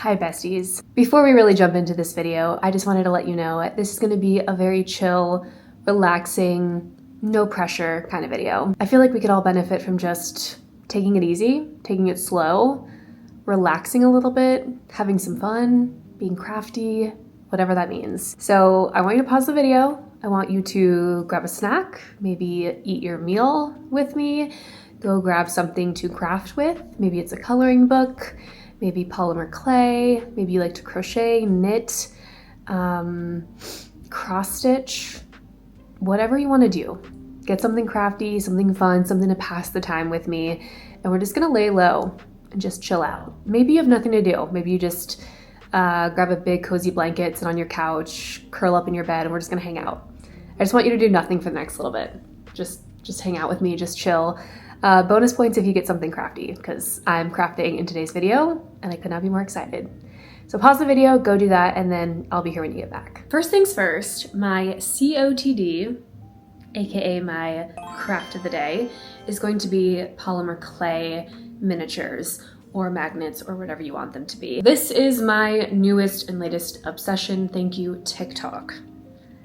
Hi besties. Before we really jump into this video, I just wanted to let you know this is going to be a very chill, relaxing, no pressure kind of video. I feel like we could all benefit from just taking it easy, taking it slow, relaxing a little bit, having some fun, being crafty, whatever that means. So I want you to pause the video. I want you to grab a snack, maybe eat your meal with me, go grab something to craft with. Maybe it's a coloring book, maybe polymer clay, maybe you like to crochet, knit, cross stitch, whatever you want to do. Get something crafty, something fun, something to pass the time with me, and we're just gonna lay low and just chill out. Maybe you have nothing to do. Maybe you just grab a big cozy blanket, sit on your couch, curl up in your bed, and we're just gonna hang out. I just want you to do nothing for the next little bit. Just hang out with me, just chill. Bonus points if you get something crafty, because I'm crafting in today's video and I could not be more excited. So pause the video, go do that, and then I'll be here when you get back. First things first, my COTD, aka my craft of the day, is going to be polymer clay miniatures or magnets or whatever you want them to be. This is my newest and latest obsession. Thank you, TikTok.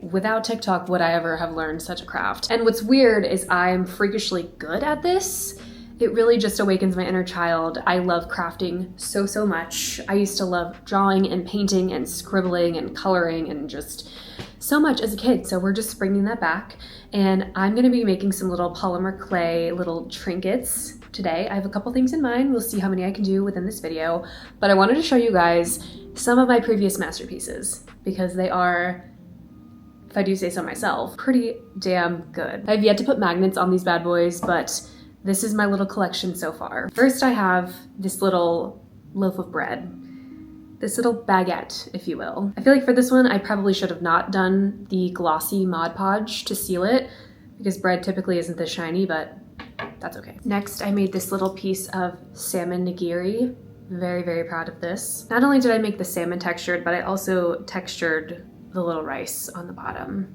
Without TikTok, would I ever have learned such a craft? And what's weird is I'm freakishly good at this. It really just awakens my inner child. I love crafting so much. I used to love drawing and painting and scribbling and coloring and just so much as a kid. So we're just bringing that back. And I'm gonna be making some little polymer clay, little trinkets today. I have a couple things in mind. We'll see how many I can do within this video. But I wanted to show you guys some of my previous masterpieces because they are, if I do say so myself, pretty damn good. I've yet to put magnets on these bad boys, but this is my little collection so far. First, I have this little loaf of bread, this little baguette, if you will. I feel like for this one, I probably should have not done the glossy Mod Podge to seal it because bread typically isn't this shiny, but that's okay. Next, I made this little piece of salmon nigiri. Very proud of this. Not only did I make the salmon textured, but I also textured the little rice on the bottom.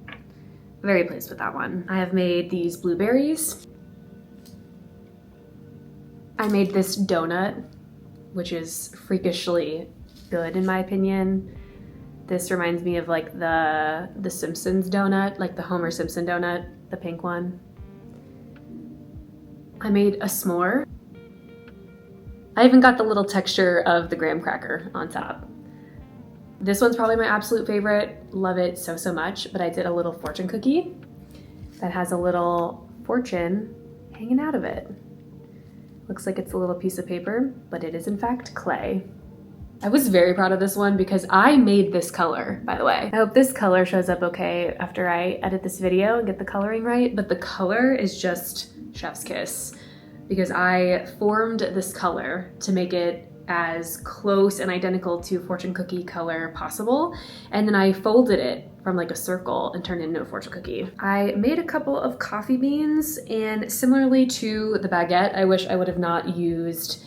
Very pleased with that one. I have made these blueberries. I made this donut, which is freakishly good in my opinion. This reminds me of like the Simpsons donut, like the Homer Simpson donut, the pink one. I made a s'more. I even got the little texture of the graham cracker on top. This one's probably my absolute favorite. Love it so much, but I did a little fortune cookie that has a little fortune hanging out of it. Looks like it's a little piece of paper, but it is in fact clay. I was very proud of this one because I made this color, by the way. I hope this color shows up okay after I edit this video and get the coloring right, but the color is just chef's kiss because I formed this color to make it as close and identical to fortune cookie color possible, and then I folded it from like a circle and turned it into a fortune cookie. I made a couple of coffee beans, and similarly to the baguette, I wish I would have not used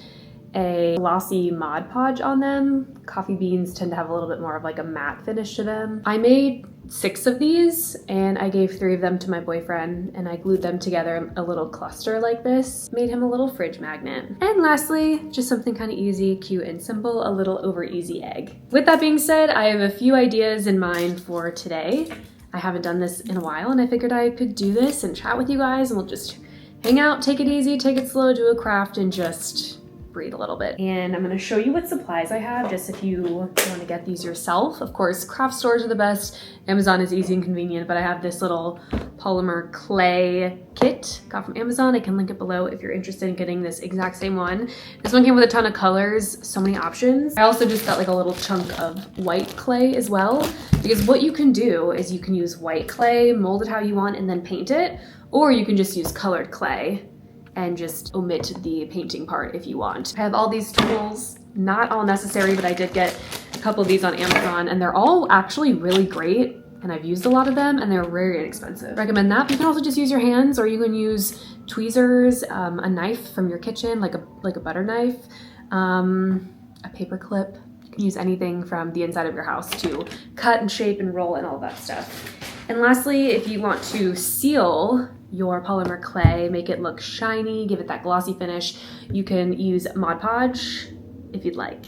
a glossy Mod Podge on them. Coffee beans tend to have a little bit more of like a matte finish to them. I made 6 of these and I gave 3 of them to my boyfriend and I glued them together a little cluster like this. Made him a little fridge magnet. And lastly, just something kind of easy, cute, and simple, a little over easy egg. With that being said, I have a few ideas in mind for today. I haven't done this in a while and I figured I could do this and chat with you guys and we'll just hang out, take it easy, take it slow, do a craft, and just breathe a little bit. And I'm gonna show you what supplies I have just if you want to get these yourself. Of course, craft stores are the best. Amazon is easy and convenient, but I have this little polymer clay kit got from Amazon. I can link it below if you're interested in getting this exact same one. This one came with a ton of colors, so many options. I also just got like a little chunk of white clay as well, because what you can do is you can use white clay, mold it how you want, and then paint it, or you can just use colored clay and just omit the painting part if you want. I have all these tools, not all necessary, but I did get a couple of these on Amazon and they're all actually really great and I've used a lot of them and they're very inexpensive. Recommend that. You can also just use your hands or you can use tweezers, a knife from your kitchen, like a butter knife, a paper clip. You can use anything from the inside of your house to cut and shape and roll and all that stuff. And lastly, if you want to seal your polymer clay, make it look shiny, give it that glossy finish, you can use Mod Podge if you'd like.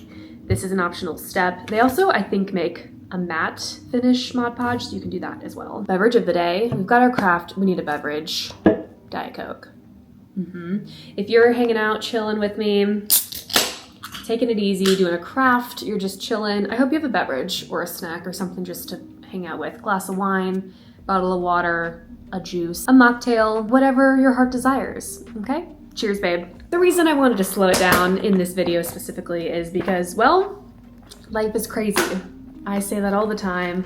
This is an optional step. They also, I think, make a matte finish Mod Podge, so you can do that as well. Beverage of the day. We've got our craft. We need a beverage. Diet Coke. If you're hanging out, chilling with me, taking it easy, doing a craft, you're just chilling, I hope you have a beverage or a snack or something just to hang out with. Glass of wine, bottle of water, a juice, a mocktail, whatever your heart desires, okay? Cheers, babe. The reason I wanted to slow it down in this video specifically is because, well, life is crazy. I say that all the time,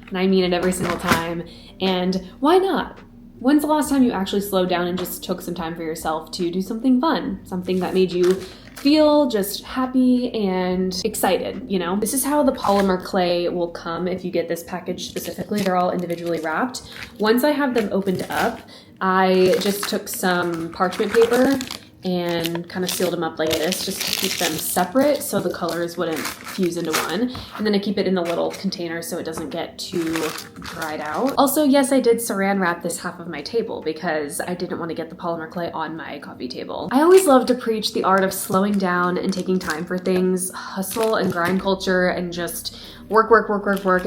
and I mean it every single time, and why not? When's the last time you actually slowed down and just took some time for yourself to do something fun? Something that made you feel just happy and excited, you know? This is how the polymer clay will come if you get this package specifically. They're all individually wrapped. Once I have them opened up, I just took some parchment paper and kind of sealed them up like this just to keep them separate so the colors wouldn't fuse into one. And then I keep it in a little container so it doesn't get too dried out. Also, yes, I did saran wrap this half of my table because I didn't want to get the polymer clay on my coffee table. I always love to preach the art of slowing down and taking time for things. Hustle and grind culture and just work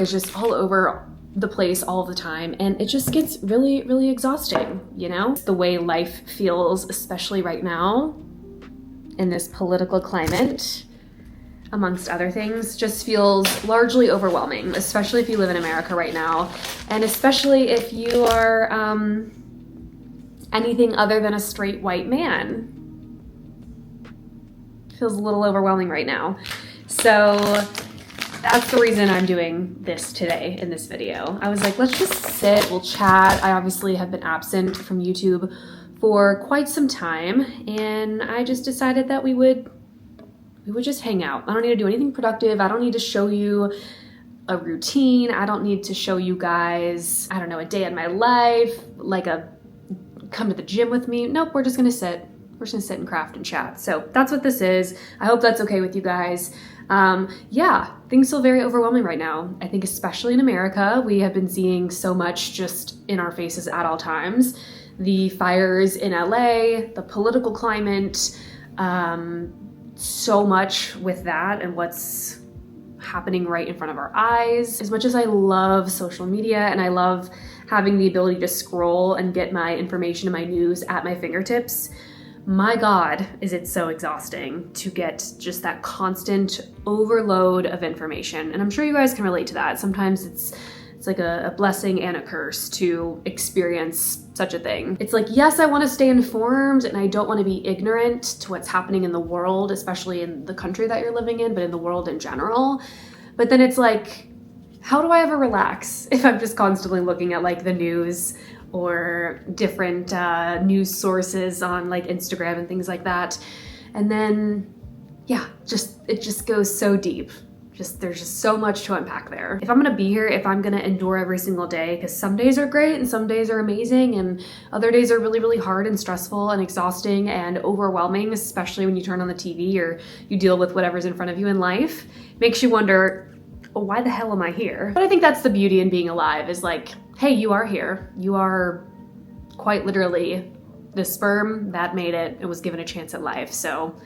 is just all over the place all the time, and it just gets really, really exhausting, you know? It's the way life feels, especially right now in this political climate, amongst other things, just feels largely overwhelming, especially if you live in America right now, and especially if you are anything other than a straight white man. Feels a little overwhelming right now. So that's the reason I'm doing this today in this video. I was like, let's just sit, we'll chat. I obviously have been absent from YouTube for quite some time, and I just decided that we would just hang out. I don't need to do anything productive. I don't need to show you a routine. I don't need to show you guys, I don't know, a day in my life, like come to the gym with me. Nope, we're just gonna sit. We're just gonna sit and craft and chat. So that's what this is. I hope that's okay with you guys. Yeah, things feel very overwhelming right now. I think especially in America, we have been seeing so much just in our faces at all times. The fires in LA, the political climate, so much with that and what's happening right in front of our eyes. As much as I love social media and I love having the ability to scroll and get my information and my news at my fingertips, my God, is it so exhausting to get just that constant overload of information. And I'm sure you guys can relate to that. Sometimes it's like a blessing and a curse to experience such a thing. It's like, yes, I want to stay informed and I don't want to be ignorant to what's happening in the world, especially in the country that you're living in, but in the world in general. But then it's like, how do I ever relax if I'm just constantly looking at like the news or different news sources on like Instagram and things like that? And then, yeah, it just goes so deep. There's just so much to unpack there. If I'm gonna be here, if I'm gonna endure every single day, because some days are great and some days are amazing and other days are really, really hard and stressful and exhausting and overwhelming, especially when you turn on the TV or you deal with whatever's in front of you in life, makes you wonder, well, why the hell am I here? But I think that's the beauty in being alive, is like, hey, you are here. You are quite literally the sperm that made it. It was given a chance at life. So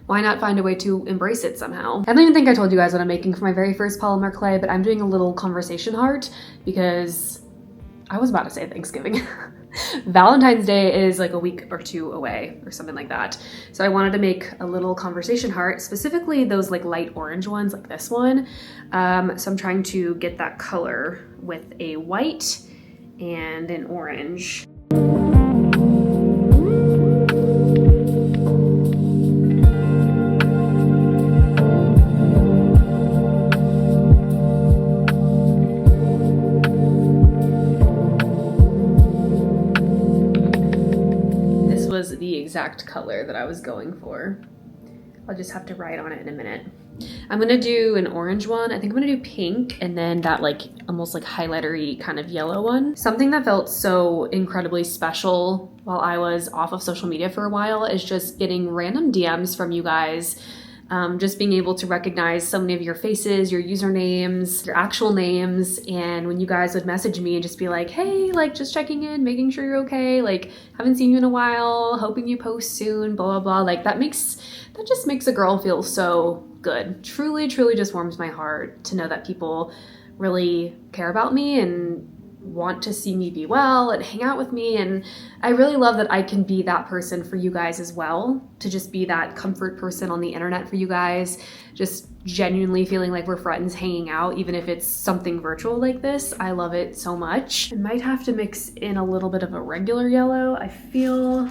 why not find a way to embrace it somehow? I don't even think I told you guys what I'm making for my very first polymer clay, but I'm doing a little conversation heart because I was about to say Thanksgiving. Valentine's Day is like a week or two away or something like that. So I wanted to make a little conversation heart, specifically those like light orange ones like this one. So I'm trying to get that color with a white and an orange. The exact color that I was going for. I'll just have to write on it in a minute. I'm gonna do an orange one. I think I'm gonna do pink and then that like almost like highlighter-y kind of yellow one. Something that felt so incredibly special while I was off of social media for a while is just getting random DMs from you guys Just being able to recognize so many of your faces, your usernames, your actual names. And when you guys would message me and just be like, hey, like just checking in, making sure you're okay, like haven't seen you in a while, hoping you post soon, blah, blah, blah. Like that just makes a girl feel so good. Truly, truly just warms my heart to know that people really care about me and want to see me be well and hang out with me. And I really love that I can be that person for you guys as well, to just be that comfort person on the internet for you guys, just genuinely feeling like we're friends hanging out, even if it's something virtual like this. I love it so much. I might have to mix in a little bit of a regular yellow. I feel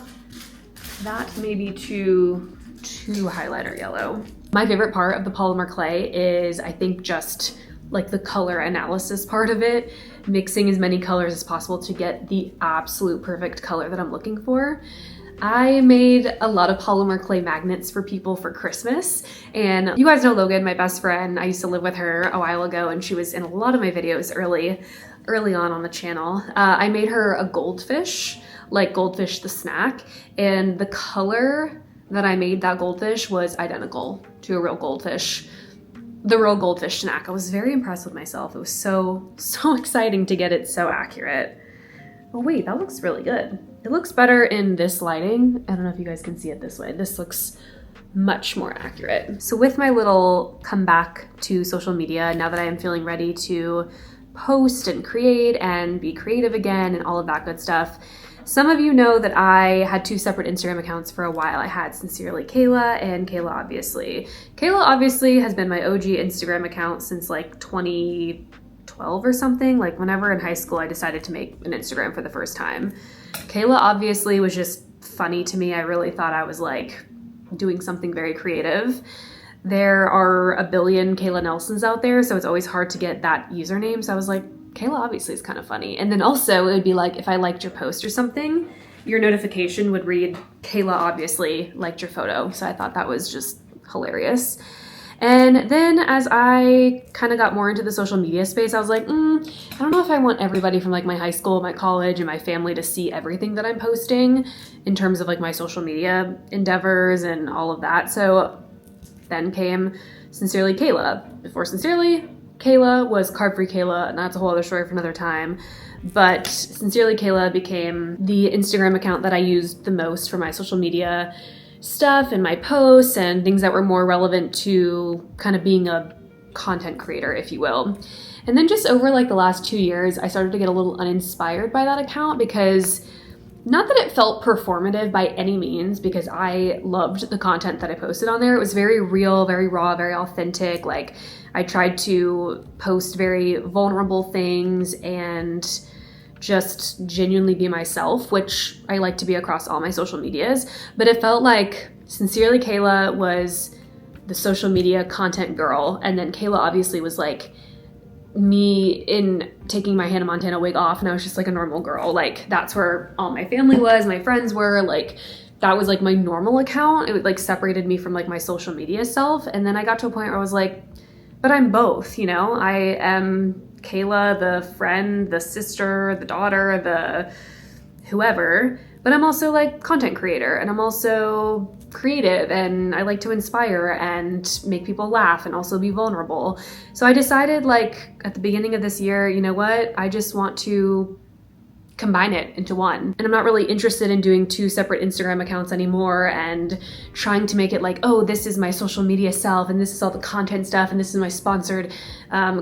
that may be too highlighter yellow. My favorite part of the polymer clay is, I think, just like the color analysis part of it, mixing as many colors as possible to get the absolute perfect color that I'm looking for. I made a lot of polymer clay magnets for people for Christmas, and you guys know Logan, my best friend. I used to live with her a while ago, and she was in a lot of my videos early on the channel. I made her a goldfish, like Goldfish the snack, and the color that I made that goldfish was identical to a real goldfish. The real goldfish snack. I was very impressed with myself. It was so exciting to get it so accurate. Oh wait, that looks really good. It looks better in this lighting. I don't know if you guys can see it this way. This looks much more accurate. So with my little comeback to social media, now that I am feeling ready to post and create and be creative again and all of that good stuff, some of you know that I had 2 separate Instagram accounts for a while. I had Sincerely Kayla and Kayla Obviously. Kayla Obviously has been my OG Instagram account since like 2012 or something. Like whenever in high school I decided to make an Instagram for the first time. Kayla Obviously was just funny to me. I really thought I was like doing something very creative. There are a billion Kayla Nelsons out there, so it's always hard to get that username. So I was like, Kayla Obviously is kind of funny. And then also it would be like, if I liked your post or something, your notification would read, Kayla Obviously liked your photo. So I thought that was just hilarious. And then as I kind of got more into the social media space, I was like, I don't know if I want everybody from like my high school, my college, and my family to see everything that I'm posting in terms of like my social media endeavors and all of that. So then came Sincerely Kayla. Before Sincerely Kayla was Carb Free Kayla, and that's a whole other story for another time. But Sincerely Kayla became the Instagram account that I used the most for my social media stuff and my posts and things that were more relevant to kind of being a content creator, if you will. And then just over like the last 2 years, I started to get a little uninspired by that account, because not that it felt performative by any means, because I loved the content that I posted on there. It was very real, very raw, very authentic. Like I tried to post very vulnerable things and just genuinely be myself, which I like to be across all my social medias. But it felt like Sincerely Kayla was the social media content girl, and then Kayla Obviously was like me in taking my Hannah Montana wig off, and I was just like a normal girl. Like that's where all my family was, my friends were, like that was like my normal account. It like separated me from like my social media self. And then I got to a point where I was like, but I'm both, you know? I am Kayla, the friend, the sister, the daughter, the whoever, but I'm also like content creator, and I'm also creative, and I like to inspire and make people laugh and also be vulnerable. So I decided like at the beginning of this year, you know what? I just want to combine it into one. And I'm not really interested in doing 2 separate Instagram accounts anymore and trying to make it like, oh, this is my social media self, and this is all the content stuff, and this is my sponsored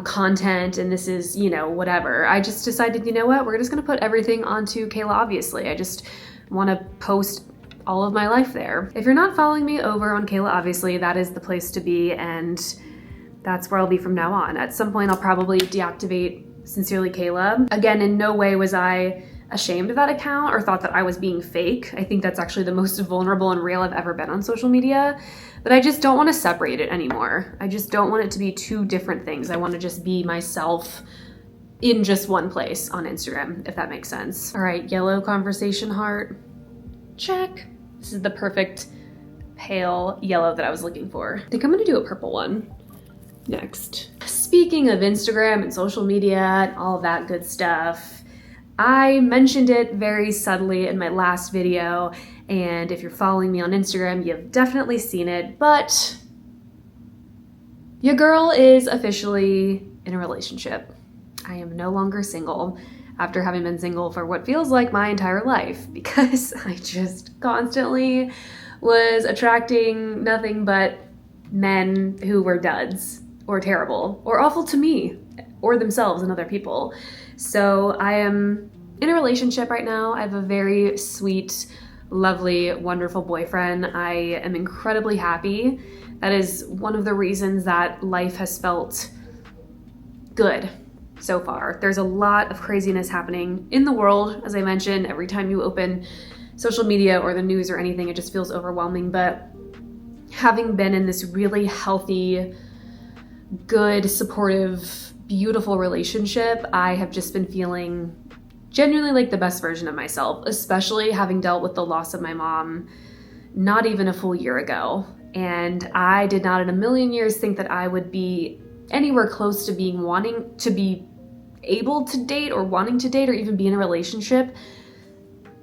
content, and this is, you know, whatever. I just decided, you know what, we're just gonna put everything onto Kayla Obviously. I just wanna post all of my life there. If you're not following me over on Kayla Obviously, that is the place to be, and that's where I'll be from now on. At some point, I'll probably deactivate Sincerely Kayla. Again, in no way was I ashamed of that account or thought that I was being fake. I think that's actually the most vulnerable and real I've ever been on social media, but I just don't want to separate it anymore. I just don't want it to be 2 different things. I want to just be myself in just one place on Instagram, if that makes sense. All right, yellow conversation heart, check. This is the perfect pale yellow that I was looking for. I think I'm gonna do a purple one next. Speaking of Instagram and social media and all of that good stuff, I mentioned it very subtly in my last video, and if you're following me on Instagram, you've definitely seen it, but Your girl is officially in a relationship. I am no longer single after having been single for what feels like my entire life, because I just constantly was attracting nothing but men who were duds or terrible or awful to me or themselves and other people. So I am in a relationship right now. I have a very sweet, lovely, wonderful boyfriend. I am incredibly happy. That is one of the reasons that life has felt good so far. There's a lot of craziness happening in the world. As I mentioned, every time you open social media or the news or anything, it just feels overwhelming. But having been in this really healthy, good, supportive, beautiful relationship, I have just been feeling genuinely like the best version of myself, especially having dealt with the loss of my mom not even a full year ago. And I did not in a million years think that I would be anywhere close to being wanting to be able to date or wanting to date or even be in a relationship.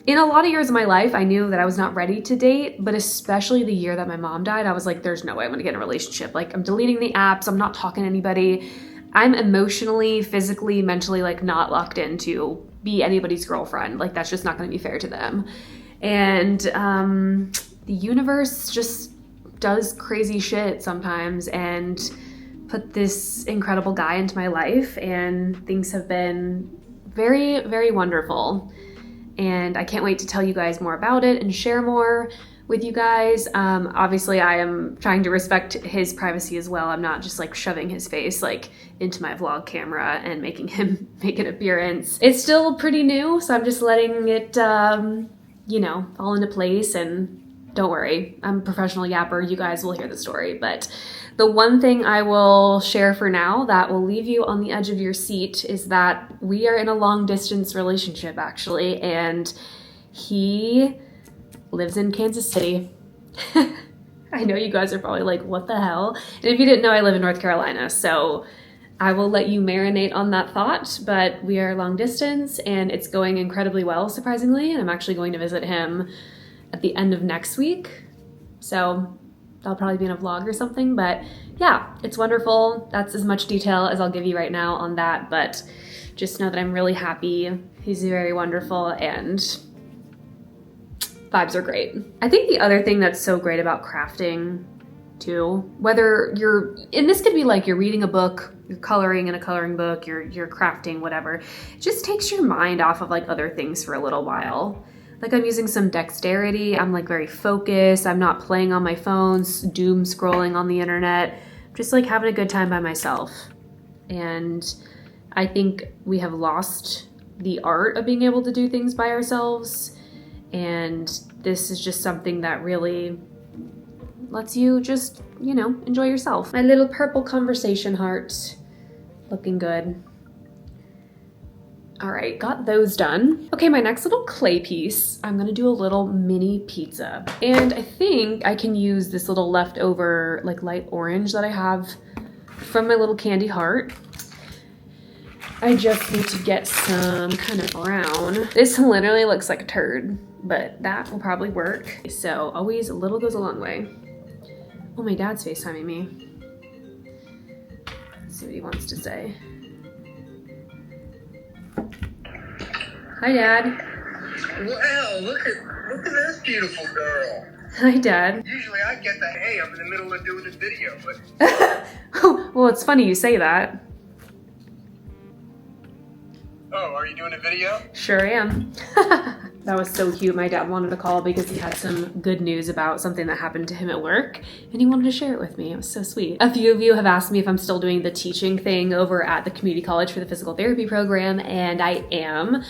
In a lot of years of my life, I knew that I was not ready to date, but especially the year that my mom died, I was like, there's no way I'm gonna get in a relationship. Like, I'm deleting the apps, I'm not talking to anybody. I'm emotionally, physically, mentally, like, not locked in to be anybody's girlfriend. Like, that's just not gonna be fair to them. And the universe just does crazy shit sometimes and put this incredible guy into my life, and things have been very, very wonderful. And I can't wait to tell you guys more about it and share more with you guys. Obviously, I am trying to respect his privacy as well. I'm not just like shoving his face like into my vlog camera and making him make an appearance. It's still pretty new, so I'm just letting it, you know, fall into place. And don't worry, I'm a professional yapper. You guys will hear the story. But the one thing I will share for now that will leave you on the edge of your seat is that we are in a long distance relationship, actually, and he lives in Kansas City. I know you guys are probably like, what the hell? And if you didn't know, I live in North Carolina, so I will let you marinate on that thought, but we are long distance and it's going incredibly well, surprisingly, and I'm actually going to visit him at the end of next week. So that'll probably be in a vlog or something, but yeah, it's wonderful. That's as much detail as I'll give you right now on that, but just know that I'm really happy. He's very wonderful and vibes are great. I think the other thing that's so great about crafting too, whether and this could be like you're reading a book, you're coloring in a coloring book, you're crafting, whatever, it just takes your mind off of like other things for a little while. Like, I'm using some dexterity. I'm like very focused. I'm not playing on my phone, doom scrolling on the internet, just like having a good time by myself. And I think we have lost the art of being able to do things by ourselves. And this is just something that really lets you just, you know, enjoy yourself. My little purple conversation heart, looking good. All right, got those done. Okay, my next little clay piece, I'm gonna do a little mini pizza. And I think I can use this little leftover like light orange that I have from my little candy heart. I just need to get some kind of brown. This literally looks like a turd, but that will probably work. So always a little goes a long way. Oh, my dad's FaceTiming me. Let's see what he wants to say. Hi, Dad. Wow, look at this beautiful girl. Hi, Dad. Usually I get the hey, I'm in the middle of doing a video, but Oh, well, it's funny you say that. oh, are you doing a video? Sure am. That was so cute. My dad wanted to call because he had some good news about something that happened to him at work, and he wanted to share it with me. It was so sweet. A few of you have asked me if I'm still doing the teaching thing over at the community college for the physical therapy program, and I am.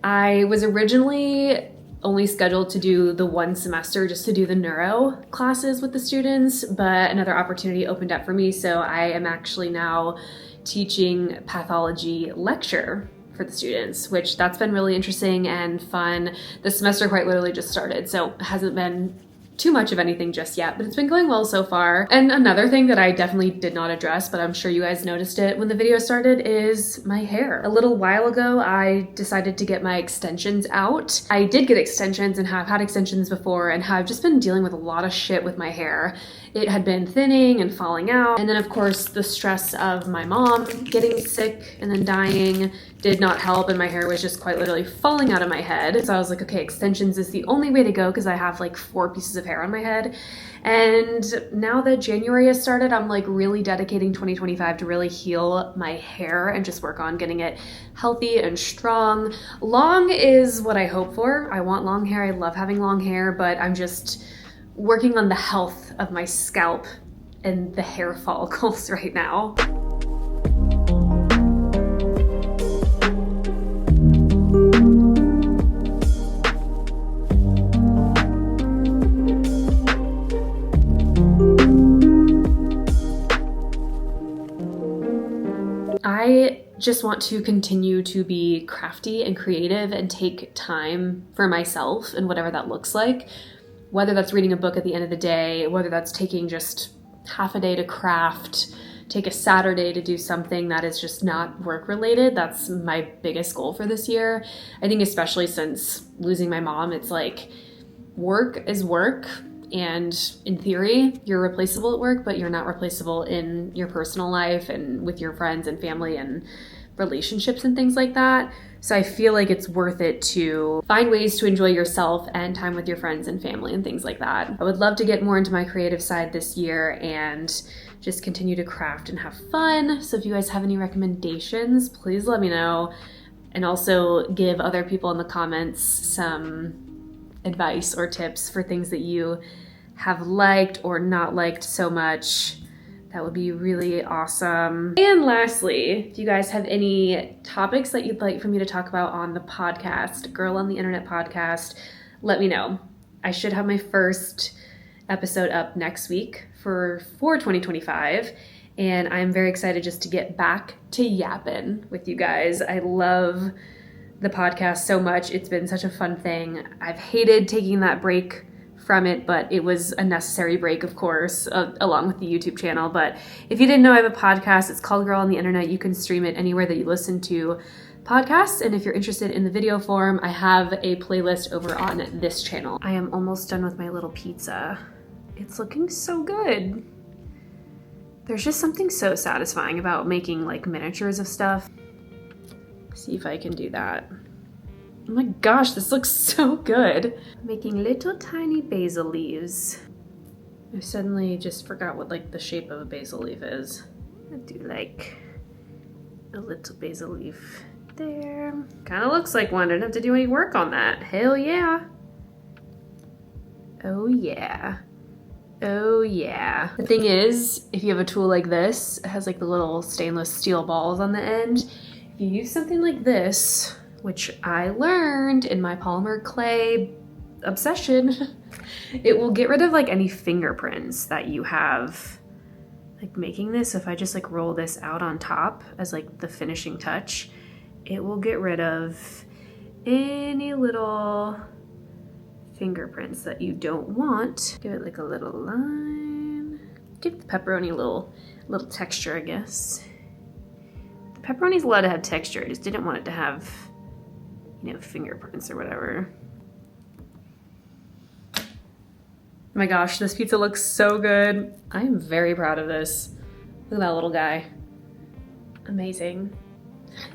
I was originally only scheduled to do the one semester just to do the neuro classes with the students, but another opportunity opened up for me, so I am actually now teaching pathology lecture for the students, which that's been really interesting and fun. The semester quite literally just started, so it hasn't been too much of anything just yet, but it's been going well so far. And another thing that I definitely did not address, but I'm sure you guys noticed it when the video started, is my hair. A little while ago, I decided to get my extensions out. I did get extensions and have had extensions before and have just been dealing with a lot of shit with my hair. It had been thinning and falling out. And then of course, the stress of my mom getting sick and then dying did not help, and my hair was just quite literally falling out of my head. So I was like, okay, extensions is the only way to go because I have like 4 pieces of hair on my head. And now that January has started, I'm like really dedicating 2025 to really heal my hair and just work on getting it healthy and strong. Long is what I hope for. I want long hair. I love having long hair, but I'm just working on the health of my scalp and the hair follicles right now. I just want to continue to be crafty and creative and take time for myself and whatever that looks like. Whether that's reading a book at the end of the day, whether that's taking just half a day to craft, take a Saturday to do something that is just not work related. That's my biggest goal for this year. I think especially since losing my mom, it's like work is work. And in theory, you're replaceable at work, but you're not replaceable in your personal life and with your friends and family and relationships and things like that. So I feel like it's worth it to find ways to enjoy yourself and time with your friends and family and things like that. I would love to get more into my creative side this year and just continue to craft and have fun. So if you guys have any recommendations, please let me know. And also give other people in the comments some advice or tips for things that you have liked or not liked so much. That would be really awesome. And lastly, if you guys have any topics that you'd like for me to talk about on the podcast, Girl on the Internet podcast, let me know. I should have my first episode up next week for 2025. And I'm very excited just to get back to yapping with you guys. I love the podcast so much. It's been such a fun thing. I've hated taking that break from it, but it was a necessary break, of course, along with the YouTube channel. But if you didn't know, I have a podcast. It's called Girl on the Internet. You can stream it anywhere that you listen to podcasts. And if you're interested in the video form, I have a playlist over on this channel. I am almost done with my little pizza. It's looking so good. There's just something so satisfying about making like miniatures of stuff. See if I can do that. Oh my gosh, this looks so good. Making little tiny basil leaves. I suddenly just forgot what like the shape of a basil leaf is. I do like a little basil leaf there. Kind of looks like one. I didn't have to do any work on that. Hell yeah. Oh yeah. Oh yeah. The thing is, if you have a tool like this, it has like the little stainless steel balls on the end. If you use something like this, which I learned in my polymer clay obsession, it will get rid of like any fingerprints that you have like making this. If I just like roll this out on top as like the finishing touch, it will get rid of any little fingerprints that you don't want. Give it like a little line. Give the pepperoni a little texture, I guess. The pepperoni's allowed to have texture. I just didn't want it to have, you know, fingerprints or whatever. Oh my gosh, this pizza looks so good. I am very proud of this. Look at that little guy. Amazing.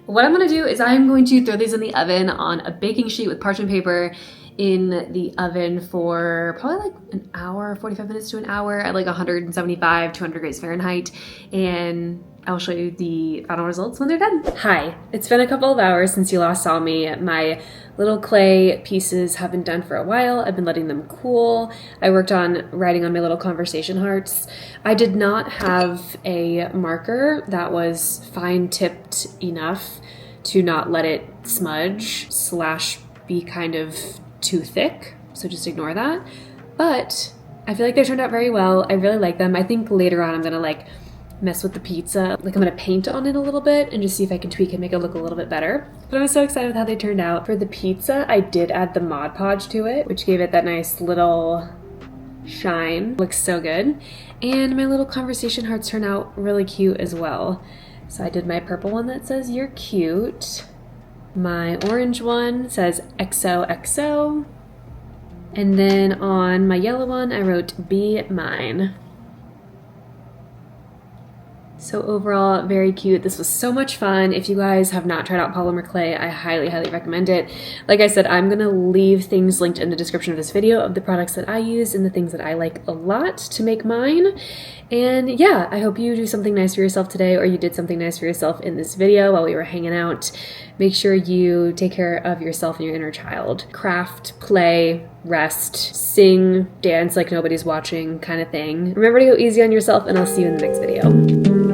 What I'm gonna do is I'm going to throw these in the oven on a baking sheet with parchment paper in the oven for probably like an hour, 45 minutes to an hour at like 175, 200 degrees Fahrenheit. And I'll show you the final results when they're done. Hi, it's been a couple of hours since you last saw me. My little clay pieces have been done for a while. I've been letting them cool. I worked on writing on my little conversation hearts. I did not have a marker that was fine tipped enough to not let it smudge / be kind of too thick. So just ignore that. But I feel like they turned out very well. I really like them. I think later on I'm gonna like mess with the pizza. Like I'm gonna paint on it a little bit and just see if I can tweak and make it look a little bit better. But I'm so excited with how they turned out. For the pizza, I did add the Mod Podge to it, which gave it that nice little shine. Looks so good. And my little conversation hearts turn out really cute as well. So I did my purple one that says you're cute. My orange one says XOXO. And then on my yellow one, I wrote be mine. So overall, very cute. This was so much fun. If you guys have not tried out polymer clay, I highly, highly recommend it. Like I said, I'm gonna leave things linked in the description of this video of the products that I use and the things that I like a lot to make mine. And yeah, I hope you do something nice for yourself today, or you did something nice for yourself in this video while we were hanging out. Make sure you take care of yourself and your inner child. Craft, play, rest, sing, dance like nobody's watching kind of thing. Remember to go easy on yourself, and I'll see you in the next video.